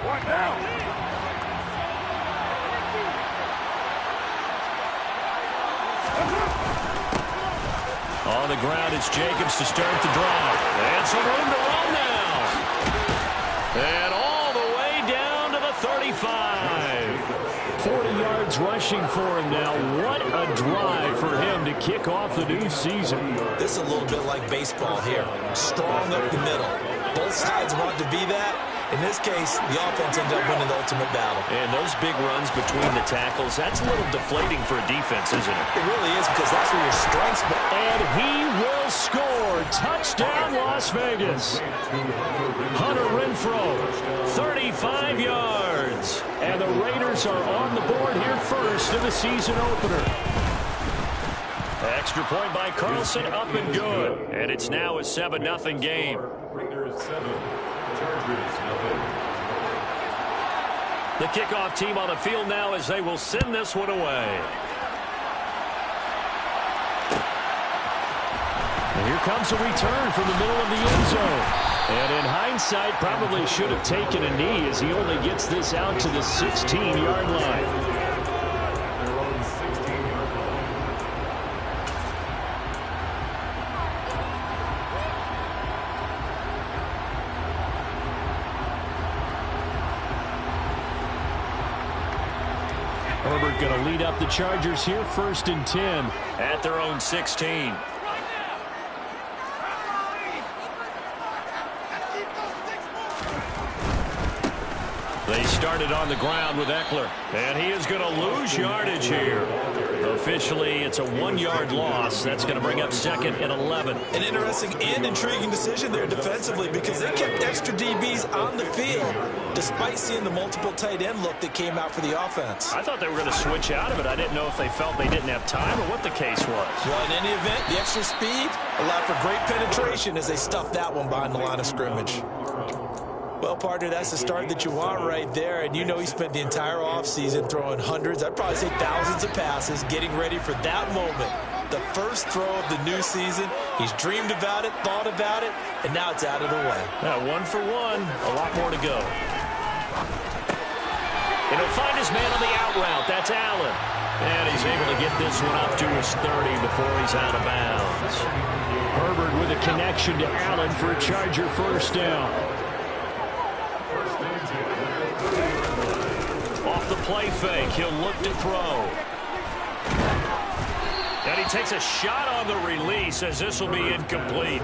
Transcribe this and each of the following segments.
What now? On the ground, it's Jacobs to start the drive. And some room to run now. And all the way down to the 35. 40 yards rushing for him now. What a drive for him to kick off the new season. This is a little bit like baseball here. Strong up the middle. Both sides want to be that. In this case, the offense ended up winning the ultimate battle. And those big runs between the tackles, that's a little deflating for a defense, isn't it? It really is, because that's where your strengths are. And he will score. Touchdown, Las Vegas. Hunter Renfrow, 35 yards. And the Raiders are on the board here first in the season opener. Extra point by Carlson, up and good. And it's now a 7-0 game. Raiders 7, Chargers 0. The kickoff team on the field now as they will send this one away. And here comes a return from the middle of the end zone. And in hindsight, probably should have taken a knee as he only gets this out to the 16-yard line. Herbert going to lead up the Chargers here, 1st and 10 at their own 16. They started on the ground with Eckler, and he is going to lose yardage here. Officially, it's a 1-yard loss. That's going to bring up 2nd and 11. An interesting and intriguing decision there defensively, because they kept extra DBs on the field, despite seeing the multiple tight end look that came out for the offense. I thought they were going to switch out of it. I didn't know if they felt they didn't have time or what the case was. Well, in any event, the extra speed allowed for great penetration as they stuffed that one behind the line of scrimmage. Well, partner, that's the start that you want right there. And you know he spent the entire offseason throwing hundreds, I'd probably say thousands of passes, getting ready for that moment. The first throw of the new season. He's dreamed about it, thought about it, and now it's out of the way. 1 for 1. A lot more to go. And he'll find his man on the out route. That's Allen. And he's able to get this one up to his 30 before he's out of bounds. Herbert with a connection to Allen for a Charger first down. Off the play fake, he'll look to throw. And he takes a shot on the release as this will be incomplete.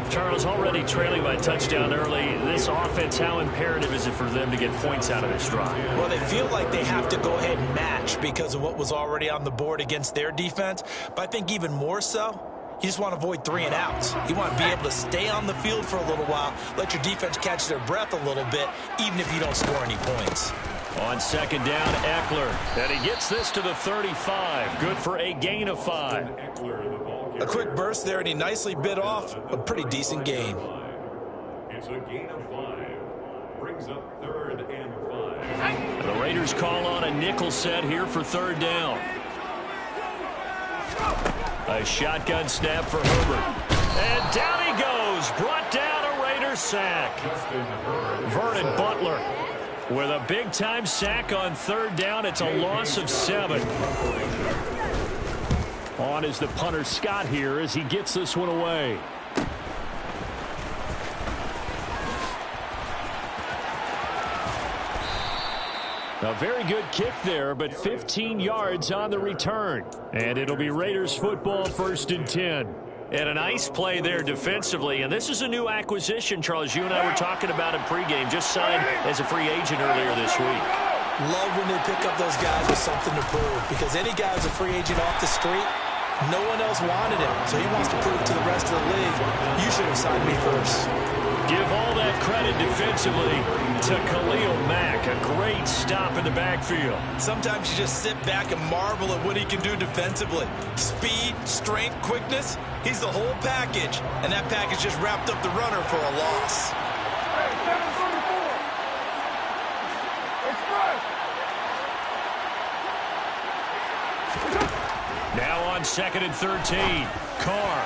Charles, already trailing by a touchdown early. This offense, how imperative is it for them to get points out of this drive? Well, they feel like they have to go ahead and match because of what was already on the board against their defense. But I think even more so, you just want to avoid 3 and outs. You want to be able to stay on the field for a little while, let your defense catch their breath a little bit, even if you don't score any points. On 2nd down, Eckler. And he gets this to the 35. Good for a gain of 5. A quick burst there, and he nicely bit off a pretty decent gain. It's a gain of 5. Brings up 3rd and 5. And the Raiders call on a nickel set here for 3rd down. A shotgun snap for Herbert. And down he goes. Brought down a Raiders sack. Vernon Butler with a big-time sack on 3rd down. It's a loss of 7. On is the punter Scott here as he gets this one away. A very good kick there, but 15 yards on the return. And it'll be Raiders football, 1st and 10. And a nice play there defensively. And this is a new acquisition, Charles. You and I were talking about in pregame. Just signed as a free agent earlier this week. Love when they pick up those guys with something to prove. Because any guy who's a free agent off the street, no one else wanted him. So he wants to prove to the rest of the league, you should have signed me first. Give all that credit defensively to Khalil Mack. A great stop in the backfield. Sometimes you just sit back and marvel at what he can do defensively. Speed, strength, quickness. He's the whole package. And that package just wrapped up the runner for a loss. Now on 2nd and 13. Carr.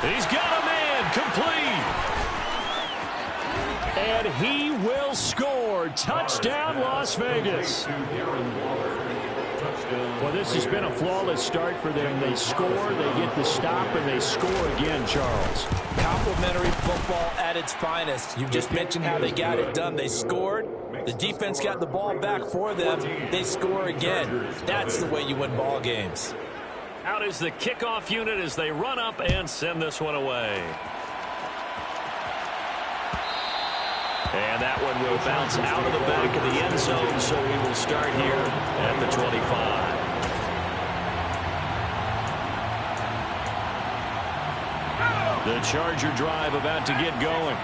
He's got a man complete. And he will score. score. Touchdown, Las Vegas. Well, this has been a flawless start for them. They score, they get the stop, and they score again, Charles. Complimentary football at its finest. You just mentioned how they got it done. They scored. The defense got the ball back for them. They score again. That's the way you win ball games. Out is the kickoff unit as they run up and send this one away. And that one will bounce out of the back of the end zone, so we will start here at the 25. The Charger drive about to get going.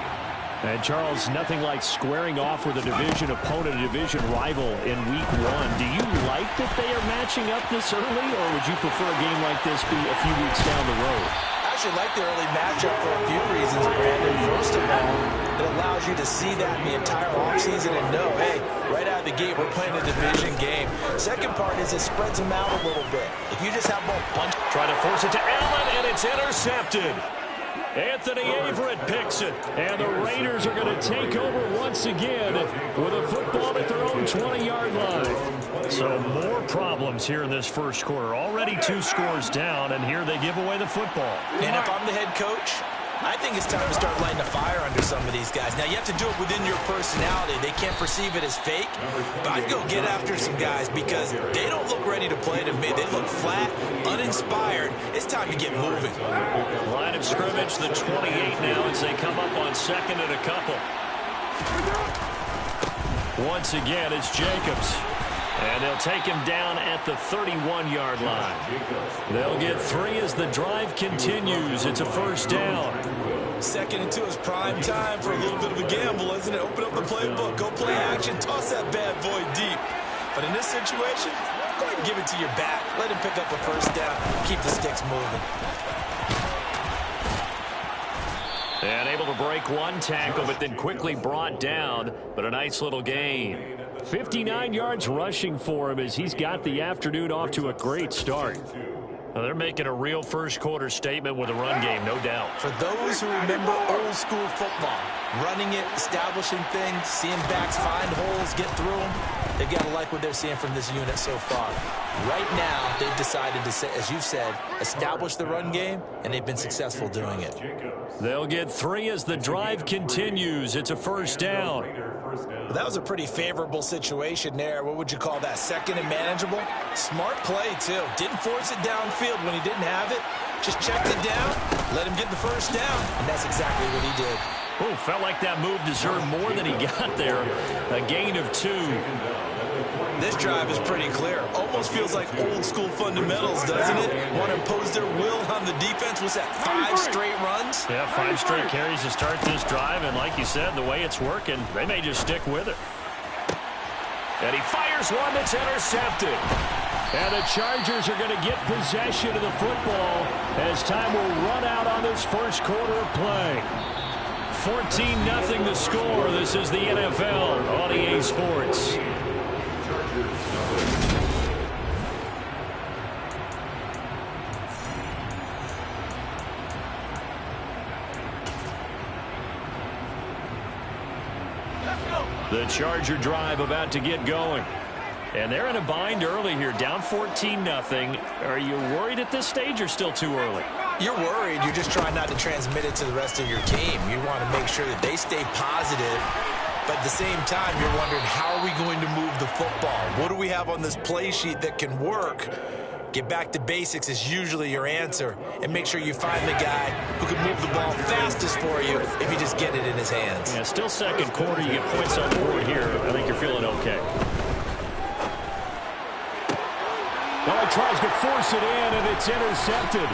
And, Charles, nothing like squaring off with a division opponent, a division rival in Week 1. Do you like that they are matching up this early, or would you prefer a game like this be a few weeks down the road? I actually like the early matchup for a few reasons, Brandon. First of all, it allows you to see that in the entire offseason and know, hey, right out of the gate, we're playing a division game. Second part is it spreads them out a little bit. If you just have more punch. Trying to force it to Allen, and it's intercepted. Anthony Averett picks it, and the Raiders are going to take over once again with a football at their own 20-yard line. So more problems here in this first quarter. Already 2 scores down, and here they give away the football. And if I'm the head coach, I think it's time to start lighting a fire under some of these guys. Now, you have to do it within your personality. They can't perceive it as fake. But I'd go get after some guys because they don't look ready to play to me. They look flat, uninspired. It's time to get moving. Line of scrimmage, the 28 now as they come up on second and a couple. Once again, it's Jacobs. And they'll take him down at the 31-yard line. They'll get 3 as the drive continues. It's a first down. 2nd and 2 is prime time for a little bit of a gamble, isn't it? Open up the playbook, go play action, toss that bad boy deep. But in this situation, go ahead and give it to your back. Let him pick up a first down. Keep the sticks moving. And able to break one tackle, but then quickly brought down. But a nice little gain. 59 yards rushing for him as he's got the afternoon off to a great start. Well, they're making a real first-quarter statement with a run game, no doubt. For those who remember old-school football, running it, establishing things, seeing backs find holes, get through them, they've got to like what they're seeing from this unit so far. Right now, they've decided to, as you said, establish the run game, and they've been successful doing it. They'll get 3 as the drive continues. It's a first down. Well, that was a pretty favorable situation there. What would you call that? 2nd and manageable? Smart play, too. Didn't force it downfield when he didn't have it. Just checked it down, let him get the first down, and that's exactly what he did. Oh, felt like that move deserved more than he got there. A gain of 2. This drive is pretty clear. Almost feels like old-school fundamentals, doesn't it? Want to impose their will on the defense. Was that 5 straight runs? Yeah, 5 straight carries to start this drive, and like you said, the way it's working, they may just stick with it. And he fires one that's intercepted. And the Chargers are going to get possession of the football as time will run out on this first quarter of play. 14-0 the score. This is the NFL on EA Sports. The Charger drive about to get going. And they're in a bind early here, down 14-0. Are you worried at this stage or still too early? You're worried. You're just trying not to transmit it to the rest of your team. You want to make sure that they stay positive. But at the same time, you're wondering, how are we going to move the football? What do we have on this play sheet that can work? Get back to basics is usually your answer. And make sure you find the guy who can move the ball fastest for you if you just get it in his hands. Yeah, still second quarter. You get points on the board here. I think you're feeling okay. Well, he tries to force it in, and it's intercepted.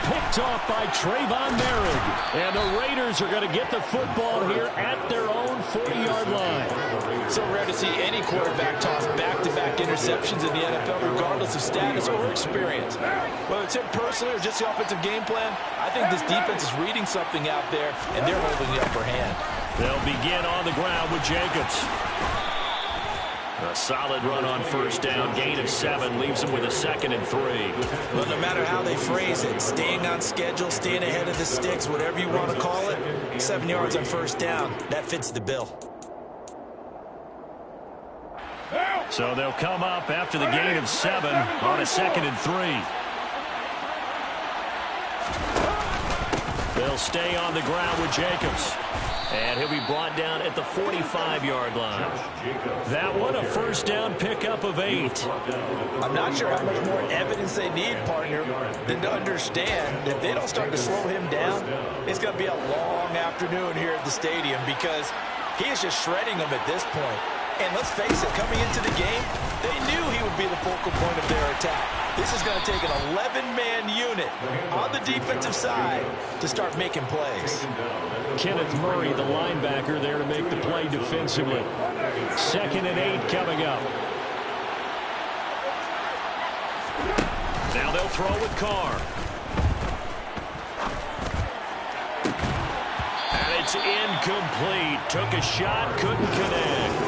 Picked off by Trayvon Merrick. And the Raiders are going to get the football here at their own 40-yard line. So rare to see any quarterback toss back-to-back interceptions in the NFL, regardless of status or experience. Whether it's him personally or just the offensive game plan, I think this defense is reading something out there, and they're holding the upper hand. They'll begin on the ground with Jacobs. A solid run on first down, gain of 7, leaves them with a 2nd and 3. Well, no matter how they phrase it, staying on schedule, staying ahead of the sticks, whatever you want to call it, 7 yards on first down, that fits the bill. So they'll come up after the gain of 7 on a 2nd and 3. They'll stay on the ground with Jacobs. And he'll be brought down at the 45-yard line. That one, a first down pickup of 8. I'm not sure how much more evidence they need, partner, than to understand that if they don't start to slow him down, it's going to be a long afternoon here at the stadium because he is just shredding them at this point. And let's face it, coming into the game, they knew he would be the focal point of their attack. This is going to take an 11-man unit on the defensive side to start making plays. Kenneth Murray, the linebacker, there to make the play defensively. 2nd and 8 coming up. Now they'll throw with Carr. And it's incomplete. Took a shot, couldn't connect.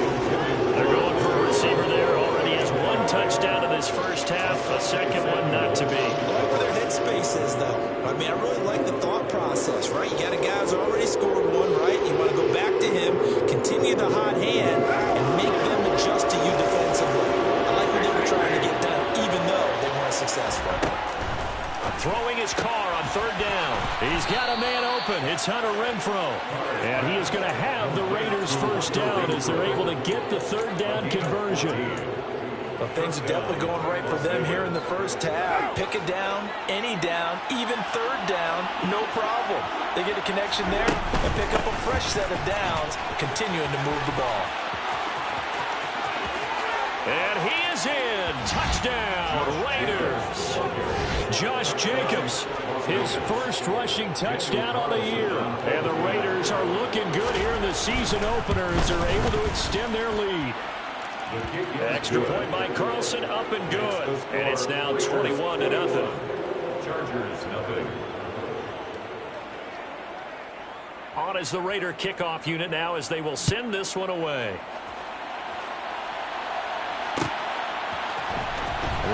They're going for a receiver there. Already has 1 touchdown in this first half. A second one not to be. I like where their headspace is, though. I mean, I really like the thought process, right? You got a guy who's already scored 1, right? You want to go back to him, continue the hot hand, and make them adjust to you defensively. I like what they were trying to get done, even though they weren't successful. Throwing his Carr on 3rd down. He's got a man open. It's Hunter Renfrow. And he is going to have the Raiders first down as they're able to get the 3rd down conversion. Well, things are definitely going right for them here in the first half. Pick it down, any down, even 3rd down, no problem. They get a connection there and pick up a fresh set of downs, continuing to move the ball. And he is in. Touchdown, Raiders. Josh Jacobs, his first rushing touchdown on the year. And the Raiders are looking good here in the season opener as they're able to extend their lead. Extra point by Carlson, up and good. And it's now 21-0. Chargers, nothing. On is the Raider kickoff unit now as they will send this one away.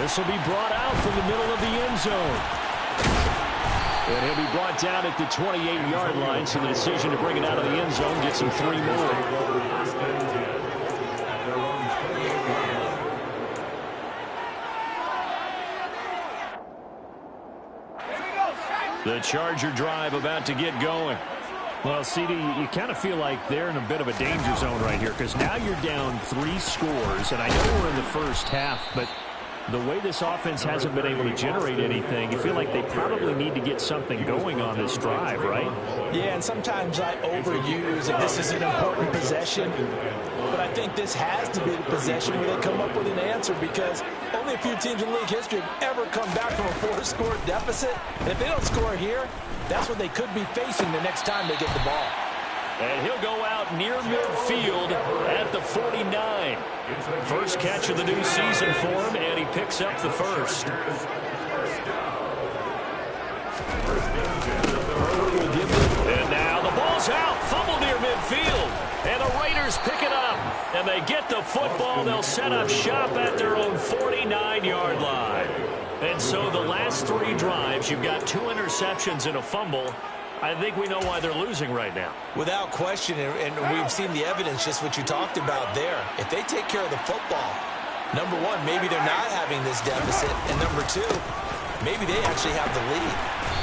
This will be brought out from the middle of the end zone. And he'll be brought down at the 28-yard line, so the decision to bring it out of the end zone gets him 3 more. The Charger drive about to get going. Well, CD, you kind of feel like they're in a bit of a danger zone right here because now you're down 3 scores, and I know we're in the first half, but the way this offense hasn't been able to generate anything, you feel like they probably need to get something going on this drive, right? Yeah, and sometimes I overuse if this is an important possession, but I think this has to be the possession where they come up with an answer because only a few teams in league history have ever come back from a 4-score deficit. And if they don't score here, that's what they could be facing the next time they get the ball. And he'll go out near midfield at the 49. First catch of the new season for him, and he picks up the first. And now the ball's out. Fumble near midfield. And the Raiders pick it up. And they get the football. They'll set up shop at their own 49-yard line. And so the last 3 drives, you've got 2 interceptions and a fumble. I think we know why they're losing right now. Without question, and we've seen the evidence, just what you talked about there. If they take care of the football, number 1, maybe they're not having this deficit, and number 2, maybe they actually have the lead.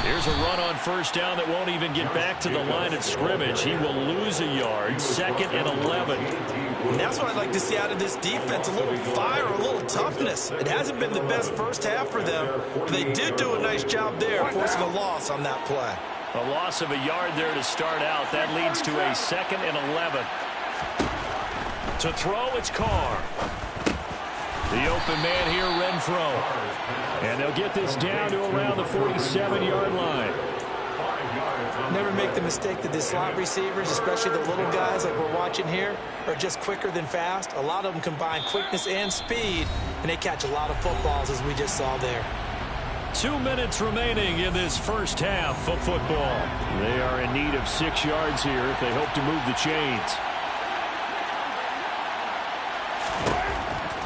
Here's a run on first down that won't even get back to the line of scrimmage. He will lose a yard, 2nd and 11. And that's what I'd like to see out of this defense, a little fire, a little toughness. It hasn't been the best first half for them, but they did do a nice job there, forcing a loss on that play. A loss of a yard there to start out. That leads to a 2nd and 11. To throw, it's Carr. The open man here, Renfrow. And they'll get this down to around the 47-yard line. Never make the mistake that the slot receivers, especially the little guys like we're watching here, are just quicker than fast. A lot of them combine quickness and speed, and they catch a lot of footballs, as we just saw there. 2 minutes remaining in this first half of football. They are in need of 6 yards here if they hope to move the chains.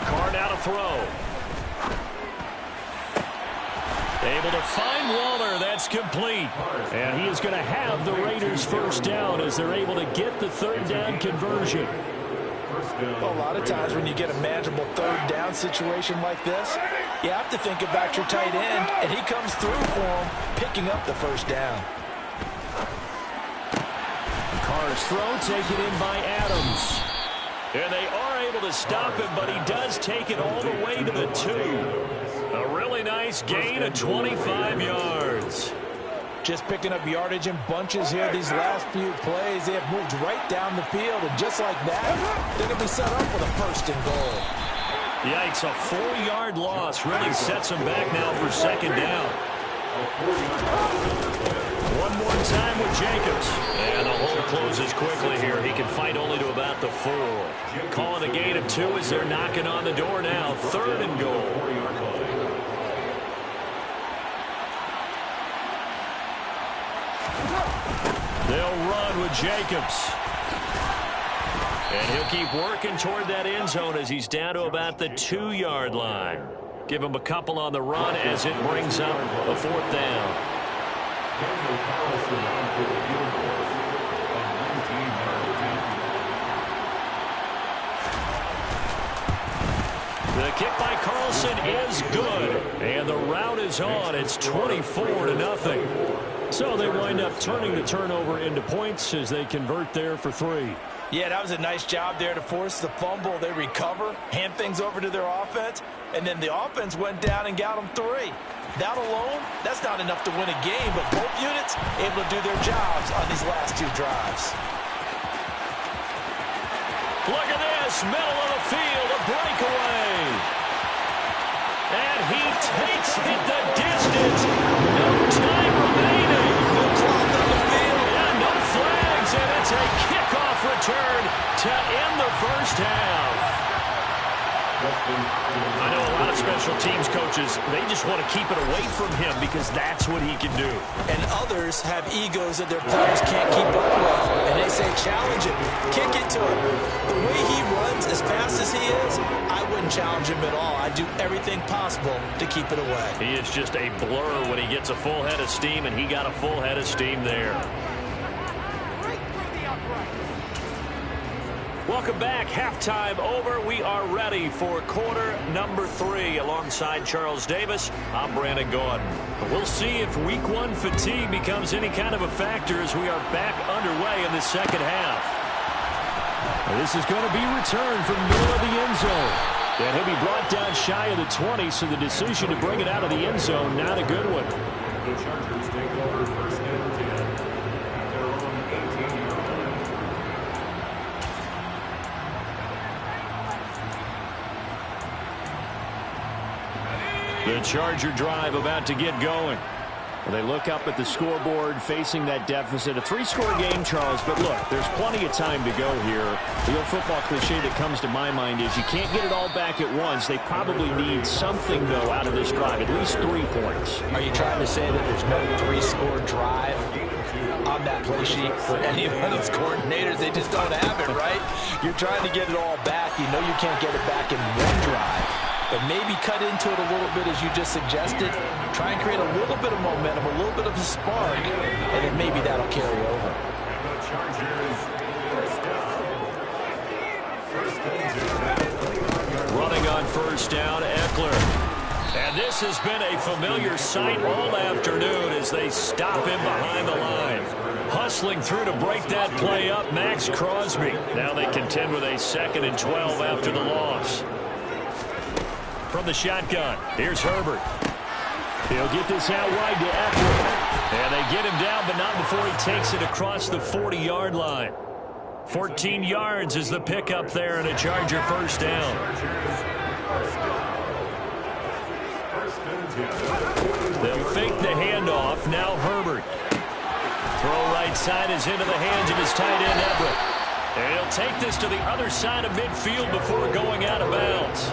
Carr now to throw. Able to find Waller. That's complete. And he is going to have the Raiders first down as they're able to get the 3rd down conversion. Well, a lot of times when you get a manageable third down situation like this, you have to think about your tight end, and he comes through for him, picking up the first down. Carr's throw taken in by Adams. And they are able to stop him, but he does take it all the way to the 2. A really nice gain of 25 yards. Just picking up yardage in bunches here these last few plays. They have moved right down the field, and just like that, they're going to be set up with a first and goal. Yikes, a 4-yard loss really sets them back now for second down. One more time with Jacobs. And the hole closes quickly here. He can fight only to about the 4. Calling a gain of 2 as they're knocking on the door now. 3rd and goal. They'll run with Jacobs. And he'll keep working toward that end zone as he's down to about the 2-yard line. Give him a couple on the run as it brings up a 4th down. The kick by Carlson is good. And the route is on. It's 24-0. So they wind up turning the turnover into points as they convert there for 3. Yeah, that was a nice job there to force the fumble. They recover, hand things over to their offense, and then the offense went down and got them 3. That alone, that's not enough to win a game, but both units able to do their jobs on these last 2 drives. Look at this, middle of the field, a breakaway. And he takes it the distance. No time remaining. No clock on the field. Yeah, no flags, and it's a kickoff return to end the first half. I know a lot of special teams coaches, they just want to keep it away from him because that's what he can do. And others have egos that their players can't keep up with. And they say, challenge him, kick it to him. The way he runs as fast as he is, I wouldn't challenge him at all. I'd do everything possible to keep it away. He is just a blur when he gets a full head of steam, and he got a full head of steam there. Welcome back. Halftime over. We are ready for quarter number 3. Alongside Charles Davis, I'm Brandon Gaudin. We'll see if week 1 fatigue becomes any kind of a factor as we are back underway in the second half. This is going to be returned from middle of the end zone. And he'll be brought down shy of the 20, so the decision to bring it out of the end zone, not a good one. The Chargers take over first and 10 at their own 18-yard line. The Charger drive about to get going. Well, they look up at the scoreboard facing that deficit. A 3-score game, Charles, but look, there's plenty of time to go here. The old football cliche that comes to my mind is you can't get it all back at once. They probably need something, though, out of this drive, at least 3 points. Are you trying to say that there's no 3-score drive on that play sheet for any of those coordinators? They just don't have it, right? You're trying to get it all back. You know you can't get it back in one drive. But maybe cut into it a little bit as you just suggested. Try and create a little bit of momentum, a little bit of a spark, and then maybe that'll carry over. The Chargers Running on first down, Eckler. And this has been a familiar sight all afternoon as they stop him behind the line. Hustling through to break that play up, Max Crosby. Now they contend with a 2nd and 12 after the loss. From the shotgun, here's Herbert. He'll get this out wide to Eckler. And they get him down, but not before he takes it across the 40-yard line. 14 yards is the pickup there, and a Charger first down. They'll fake the handoff. Now Herbert. Throw right side is into the hands of his tight end, Everett. And he'll take this to the other side of midfield before going out of bounds.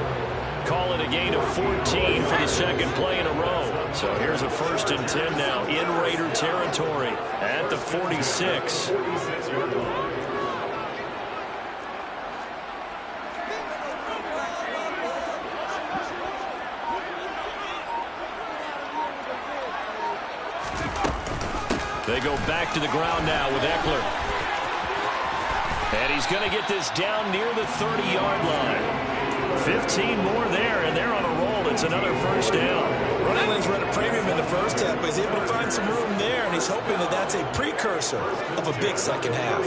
Call it a gain of 14 for the second play in a row. So here's a 1st and 10 now in Raider territory at the 46. They go back to the ground now with Eckler. And he's going to get this down near the 30-yard line. 15 more there, and they're on a roll. It's another first down. Running lanes run a premium in the first half, but he's able to find some room there, and he's hoping that that's a precursor of a big second half.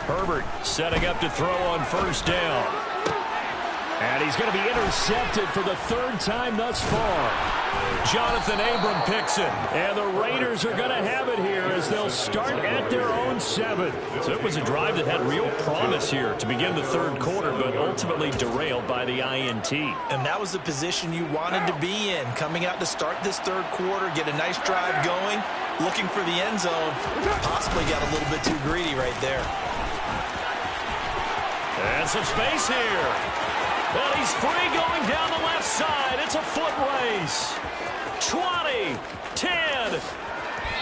Herbert setting up to throw on first down. And he's going to be intercepted for the third time thus far. Jonathan Abram picks it. And the Raiders are going to have it here as they'll start at their own 7. So it was a drive that had real promise here to begin the third quarter, but ultimately derailed by the INT. And that was the position you wanted to be in, coming out to start this third quarter, get a nice drive going, looking for the end zone. Possibly got a little bit too greedy right there. And some space here. Well, he's free going down the left side. It's a foot race. 20, 10.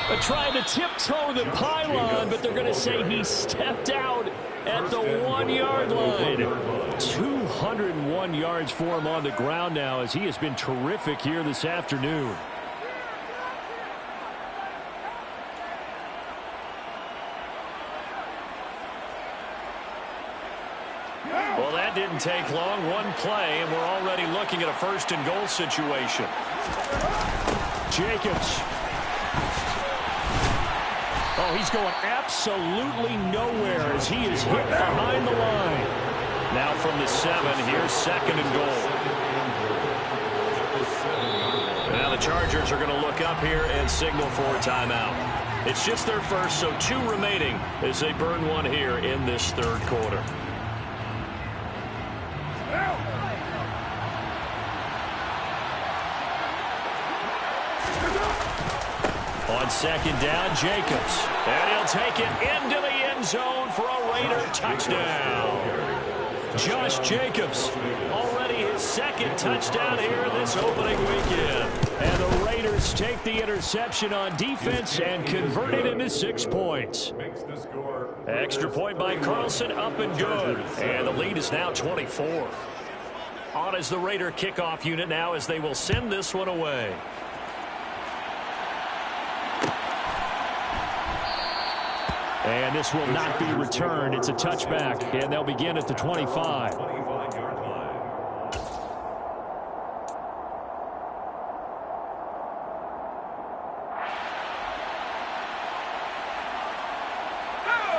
They're trying to tiptoe the pylon, but they're going to say he stepped out at the 1-yard line. 201 yards for him on the ground now as he has been terrific here this afternoon. Well, that didn't take long. One play, and we're already looking at a first-and-goal situation. Jacobs. Oh, he's going absolutely nowhere as he is hit behind the line. Now from the 7, here's second and goal. Now the Chargers are going to look up here and signal for a timeout. It's just their first, so 2 remaining as they burn one here in this third quarter. On second down, Jacobs. And he'll take it into the end zone for a Raider touchdown. Josh Jacobs, already his second touchdown here this opening weekend. And the Raiders take the interception on defense and convert it into 6 points. Extra point by Carlson, up and good. And the lead is now 24. On is the Raider kickoff unit now as they will send this one away. And this will not be returned. It's a touchback, and they'll begin at the 25.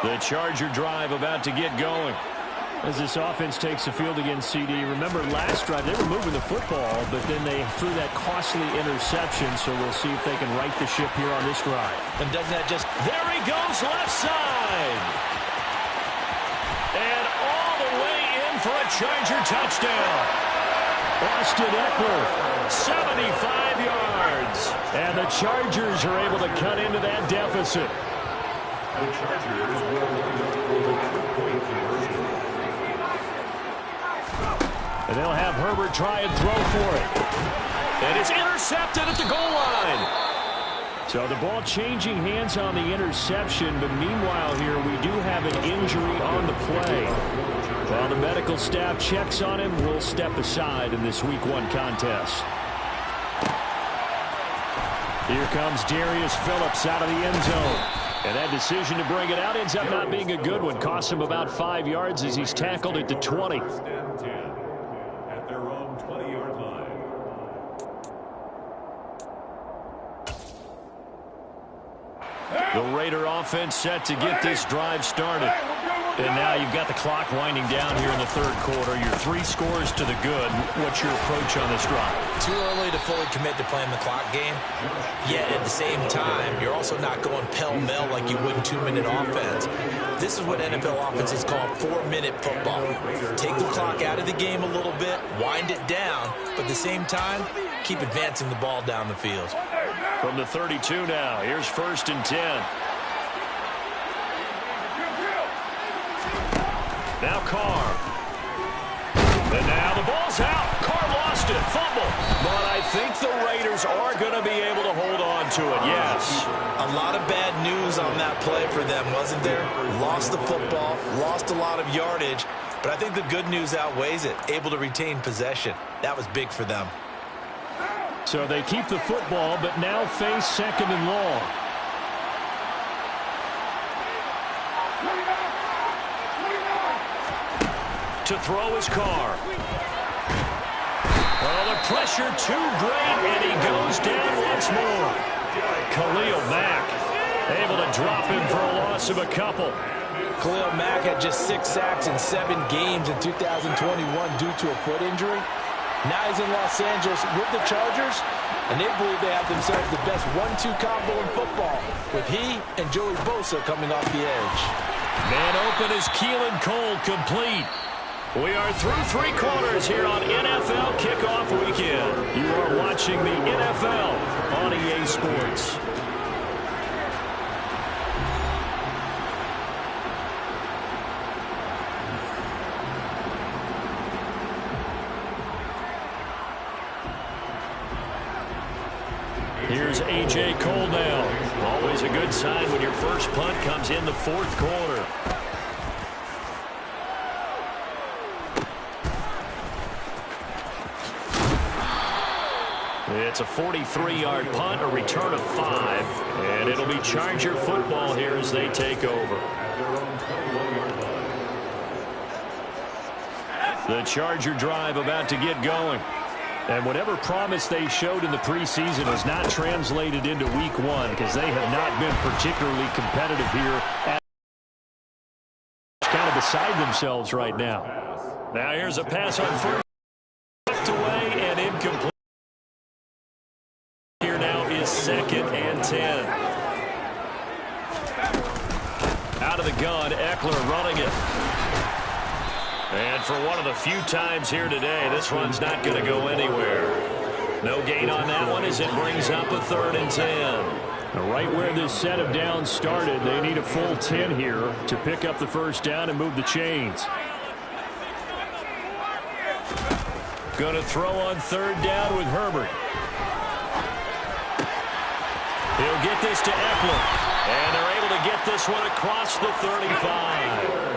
The Charger drive about to get going. As this offense takes the field against CD, remember last drive they were moving the football, but then they threw that costly interception, so we'll see if they can right the ship here on this drive. And doesn't that just... There he goes left side. And all the way in for a Charger touchdown. Austin Eckler, 75 yards. And the Chargers are able to cut into that deficit. The Chargers will line up for the 2-point conversion. And they'll have Herbert try and throw for it. And it's intercepted at the goal line. So the ball changing hands on the interception, but meanwhile here we do have an injury on the play. While the medical staff checks on him, we'll step aside in this Week 1 contest. Here comes Darius Phillips out of the end zone. And that decision to bring it out ends up not being a good one. Costs him about 5 yards as he's tackled at the 20. At their own 20-yard line. The Raider offense set to get this drive started. And now you've got the clock winding down here in the third quarter. You're 3 scores to the good. What's your approach on this drive? Too early to fully commit to playing the clock game. Yet at the same time, you're also not going pell-mell like you would in 2-minute offense. This is what NFL offenses call 4-minute football. Take the clock out of the game a little bit, wind it down, but at the same time, keep advancing the ball down the field. From the 32 now, here's 1st and 10. Now Carr. And now the ball's out. Carr lost it. Fumble. But I think the Raiders are going to be able to hold on to it, yes. A lot of bad news on that play for them, wasn't there? Lost the football, lost a lot of yardage, But I think the good news outweighs it. Able to retain possession. That was big for them. So they keep the football, but now face 2nd and long. To throw his car. Oh, the pressure too great, and he goes down once more. Khalil Mack able to drop him for a loss of a couple. Khalil Mack had just 6 sacks in 7 games in 2021 due to a foot injury. Now he's in Los Angeles with the Chargers, and they believe they have themselves the best 1-2 combo in football, with he and Joey Bosa coming off the edge. Man open is Keelan Cole, complete. We are through 3 quarters here on NFL Kickoff Weekend. You are watching the NFL on EA Sports. Here's A.J. Cole now. Always a good sign when your first punt comes in the 4th quarter. It's a 43-yard punt, a return of 5, and it'll be Charger football here as they take over. The Charger drive about to get going. And whatever promise they showed in the preseason has not translated into week 1 because they have not been particularly competitive here. Kind of beside themselves right now. Now here's a pass on first. Tucked away and incomplete. Here now is 2nd and 10. Out of the gun, Eckler running it. And for one of the few times here today, this one's not going to go anywhere. No gain on that one as it brings up a 3rd and 10. Right where this set of downs started, they need a full 10 here to pick up the first down and move the chains. Going to throw on 3rd down with Herbert. He'll get this to Eckler. And they're able to get this one across the 35.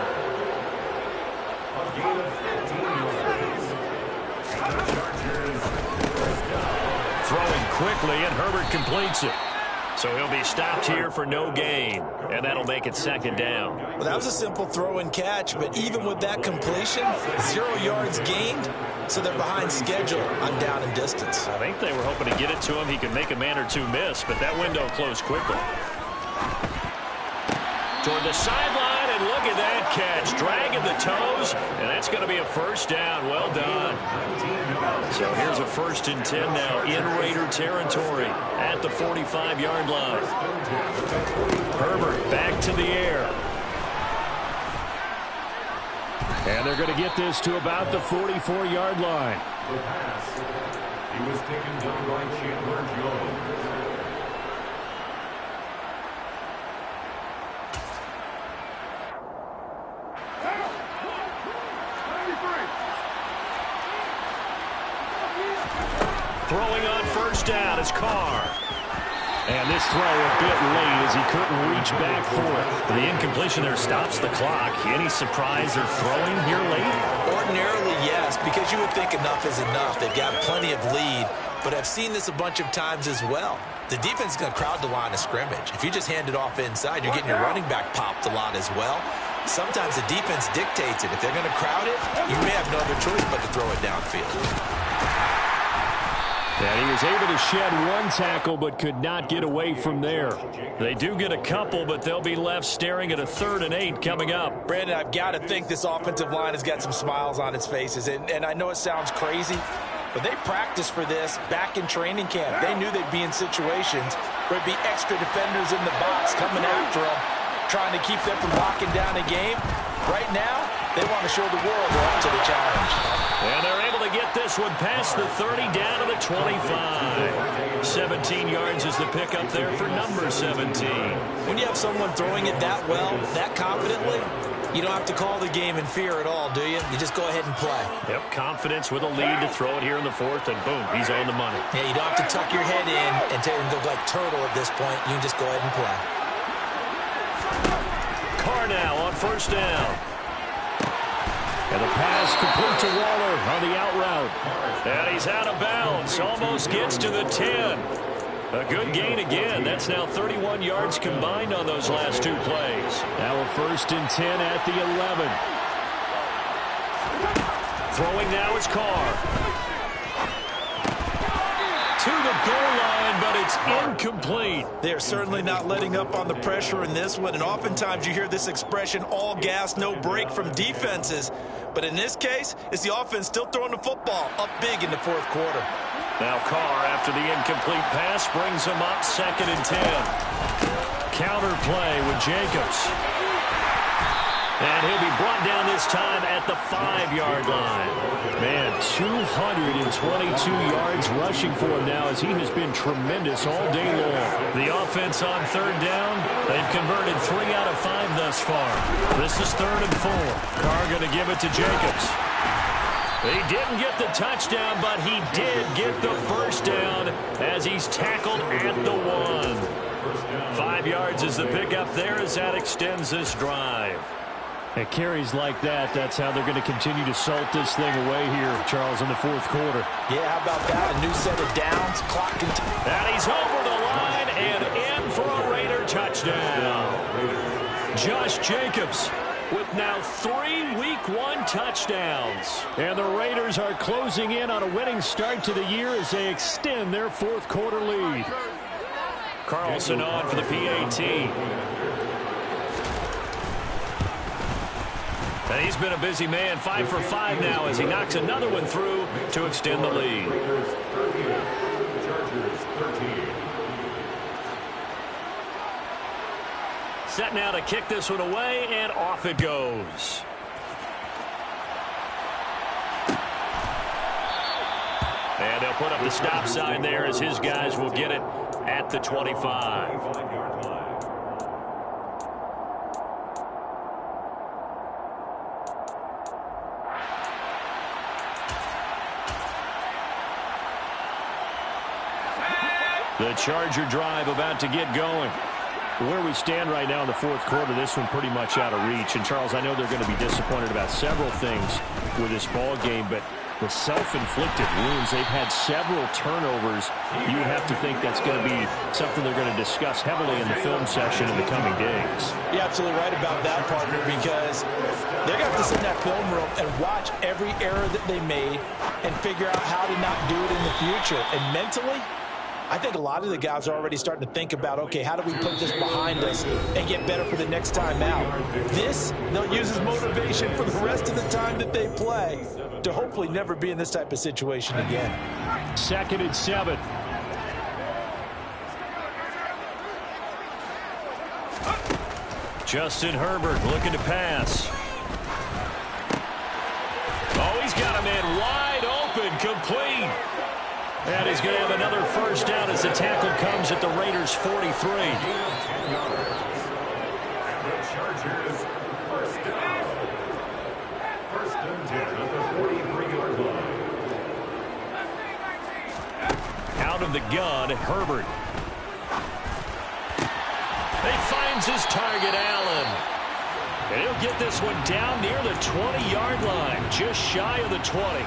Throwing quickly, and Herbert completes it. So he'll be stopped here for no gain, and that'll make it 2nd down. Well, that was a simple throw and catch, but even with that completion, 0 yards gained, so they're behind schedule on down and distance. I think they were hoping to get it to him. He could make a man or 2 miss, but that window closed quickly. Toward the sideline, and look at that catch. Dragging the toes, and that's going to be a first down. Well done. So here's a 1st and 10 now in Raider territory at the 45-yard line. Herbert back to the air. And they're going to get this to about the 44-yard line. The pass. He was taken down by Chandler Jones. Throwing on 1st down is Carr. And this throw a bit late as he couldn't reach back for it. The incompletion there stops the clock. Any surprise they're throwing here late? Ordinarily, yes, because you would think enough is enough. They've got plenty of lead, but I've seen this a bunch of times as well. The defense is going to crowd the line of scrimmage. If you just hand it off inside, you're getting your running back popped a lot as well. Sometimes the defense dictates it. If they're going to crowd it, you may have no other choice but to throw it downfield. And he was able to shed 1 tackle but could not get away from there. They do get a couple, but they'll be left staring at a 3rd and 8 coming up. Brandon, I've got to think this offensive line has got some smiles on its faces. And I know it sounds crazy, but they practiced for this back in training camp. They knew they'd be in situations where there'd be extra defenders in the box coming after them, trying to keep them from locking down a game. Right now, they want to show the world they're up to the challenge. And they're able to get this one past the 30 down to the 25. 17 yards is the pickup there for number 17. When you have someone throwing it that well, that confidently, you don't have to call the game in fear at all, do you? You just go ahead and play. Yep, confidence with a lead to throw it here in the 4th, and boom, he's on the money. Yeah, you don't have to tuck your head in and go like turtle at this point. You can just go ahead and play. Carr now on 1st down. And the pass complete to Waller on the out route. And he's out of bounds. Almost gets to the 10. A good gain again. That's now 31 yards combined on those last two plays. Now a 1st and 10 at the 11. Throwing now is Carr. To the goal line, but it's incomplete. They're certainly not letting up on the pressure in this one, and oftentimes you hear this expression, all gas, no break from defenses. But in this case, it's the offense still throwing the football up big in the 4th quarter. Now Carr, after the incomplete pass, brings him up 2nd and 10. Counter play with Jacobs. And he'll be brought down this time at the 5-yard line. Man, 222 yards rushing for him now as he has been tremendous all day long. The offense on 3rd down, they've converted 3 out of 5 thus far. This is 3rd and 4. Carr going to give it to Jacobs. He didn't get the touchdown, but he did get the 1st down as he's tackled at the 1. 5 yards is the pickup there as that extends this drive. At carries like that, that's how they're going to continue to salt this thing away here, Charles, in the 4th quarter. Yeah, how about that? A new set of downs, clock continues. And he's over the line and in for a Raider touchdown. Josh Jacobs with now 3 Week 1 touchdowns. And the Raiders are closing in on a winning start to the year as they extend their 4th quarter lead. Carlson on for the PAT. And he's been a busy man, 5 for 5 now as he knocks another one through to extend the lead. Set now to kick this one away, and off it goes. And they'll put up the stop sign there as his guys will get it at the 25. The Charger drive about to get going. Where we stand right now in the 4th quarter, this one pretty much out of reach. And, Charles, I know they're going to be disappointed about several things with this ball game, but the self-inflicted wounds, they've had several turnovers. You would have to think that's going to be something they're going to discuss heavily in the film session in the coming days. You're absolutely right about that, partner, because they're going to have to sit in that film room and watch every error that they made and figure out how to not do it in the future. And mentally, I think a lot of the guys are already starting to think about, okay, how do we put this behind us and get better for the next time out? This, they'll use as motivation for the rest of the time that they play to hopefully never be in this type of situation again. 2nd and 7. Justin Herbert looking to pass. Oh, he's got a man wide open, complete. And he's going to have another 1st down as the tackle comes at the Raiders' 43. The Chargers, 1st down. 1st and 10 at the 43-yard line. Out of the gun, Herbert. He finds his target, Allen. And he'll get this one down near the 20-yard line, just shy of the 20.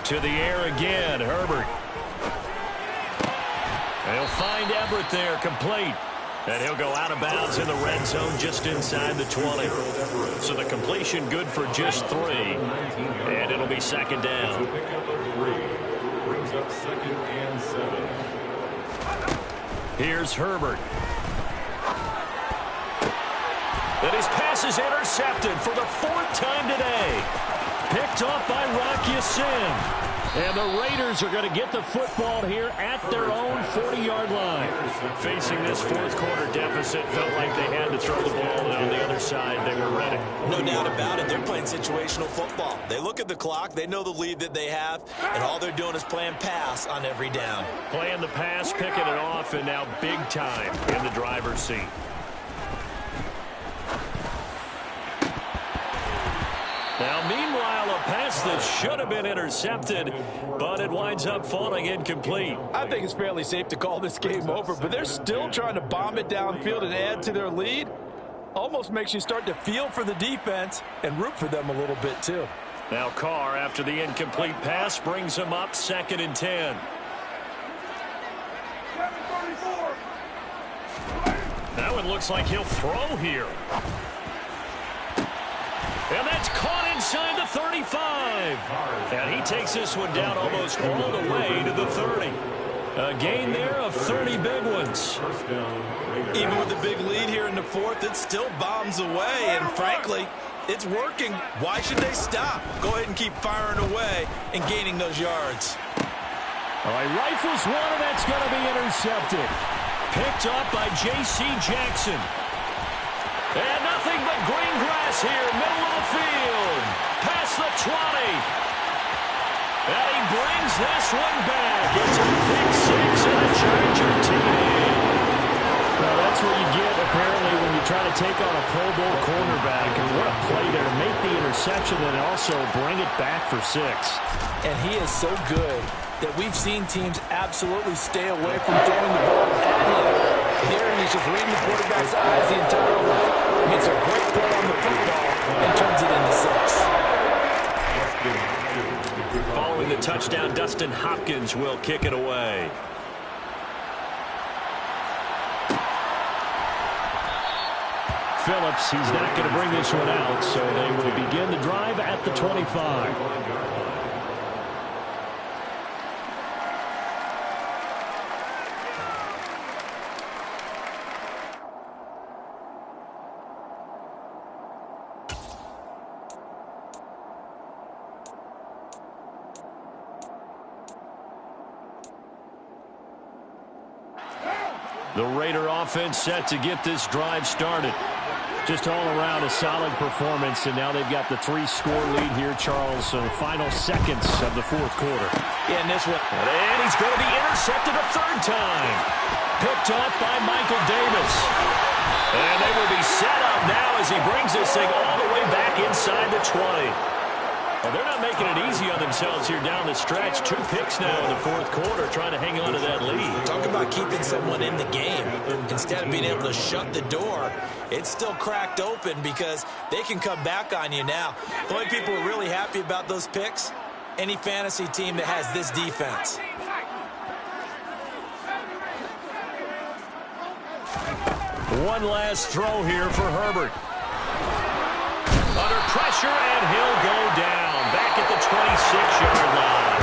To the air again, Herbert. They'll find Everett there, complete. And he'll go out of bounds in the red zone just inside the 20. So the completion good for just 3. And it'll be 2nd down. Brings up 2nd and 7. Here's Herbert. And his pass is intercepted for the 4th time today. Picked off by Rock Ya-Sin. And the Raiders are going to get the football here at their own 40-yard line. Facing this 4th quarter deficit, felt like they had to throw the ball, and on the other side, they were ready. No doubt about it. They're playing situational football. They look at the clock, they know the lead that they have, and all they're doing is playing pass on every down. Playing the pass, picking it off, and now big time in the driver's seat. Now, meanwhile, a pass pass that should have been intercepted, but it winds up falling incomplete. I think it's fairly safe to call this game over, but they're still trying to bomb it downfield and add to their lead. Almost makes you start to feel for the defense and root for them a little bit too. Now Carr, after the incomplete pass, brings him up 2nd and 10. That one looks like he'll throw here. And that's caught inside the 35. And he takes this one down almost all the way to the 30. A gain there of 30 big ones. Even with the big lead here in the 4th, it still bombs away. And frankly, it's working. Why should they stop? Go ahead and keep firing away and gaining those yards. All right, rifles one, and that's going to be intercepted. Picked up by J.C. Jackson. And nothing but green grass here, middle of the field. Past the 20. And he brings this one back. It's a pick 6 and a Charger TD. Well, that's what you get, apparently, when you try to take on a Pro Bowl cornerback. And what a play there. Make the interception and also bring it back for 6. And he is so good that we've seen teams absolutely stay away from throwing the ball at him. Here, he's just reading the quarterback's eyes the entire way. Makes a great play on the football and turns it into 6. Following the touchdown, Dustin Hopkins will kick it away. Phillips, he's not going to bring this one out, so they will begin the drive at the 25. The Raider offense set to get this drive started. Just all around a solid performance, and now they've got the 3-score lead here, Charles. So the final seconds of the 4th quarter. Yeah, and this one. And he's going to be intercepted a 3rd time. Picked up by Michael Davis. And they will be set up now as he brings this thing all the way back inside the 20. Well, they're not making it easy on themselves here down the stretch. 2 picks now in the 4th quarter, trying to hang on to that lead. Talk about keeping someone in the game. Instead of being able to shut the door, it's still cracked open because they can come back on you now. The only people who are really happy about those picks, any fantasy team that has this defense. One last throw here for Herbert. Under pressure, and he'll go down. Back at the 26-yard line.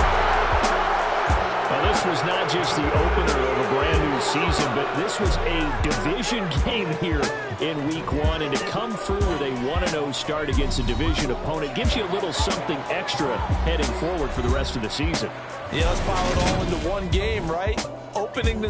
Now, this was not just the opener of a brand-new season, but this was a division game here in Week 1. And to come through with a 1-0 start against a division opponent gives you a little something extra heading forward for the rest of the season. Yeah, let's pile it all into one game, right? Opening this